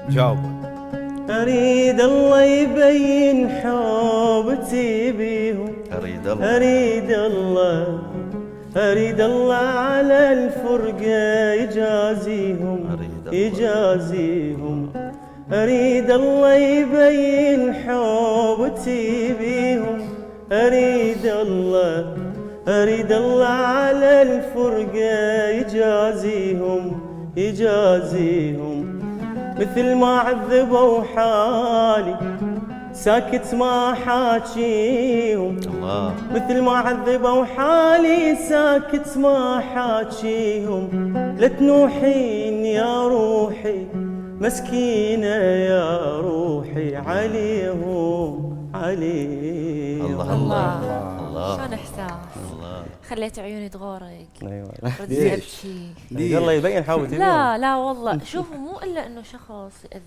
جاوبوا. أريد الله يبين حوبتي بيهم، أريد الله على الفرقة يجازيهم، أريد الله يبين حوبتي بيهم، أريد الله على الفرقة يجازيهم، مثل ما عذبوا حالي ساكت ما حاجيهم، مثل ما عذبوا حالي ساكت ما حاجيهم، لا تنوحين يا روحي مسكينة يا روحي عليهم. الله الله، شلون احساس. خليت عيوني تغورق. ايوه ردت ابكي. الله يبين حوبتي. لا والله، شوفوا مو الا انه شخص يأذي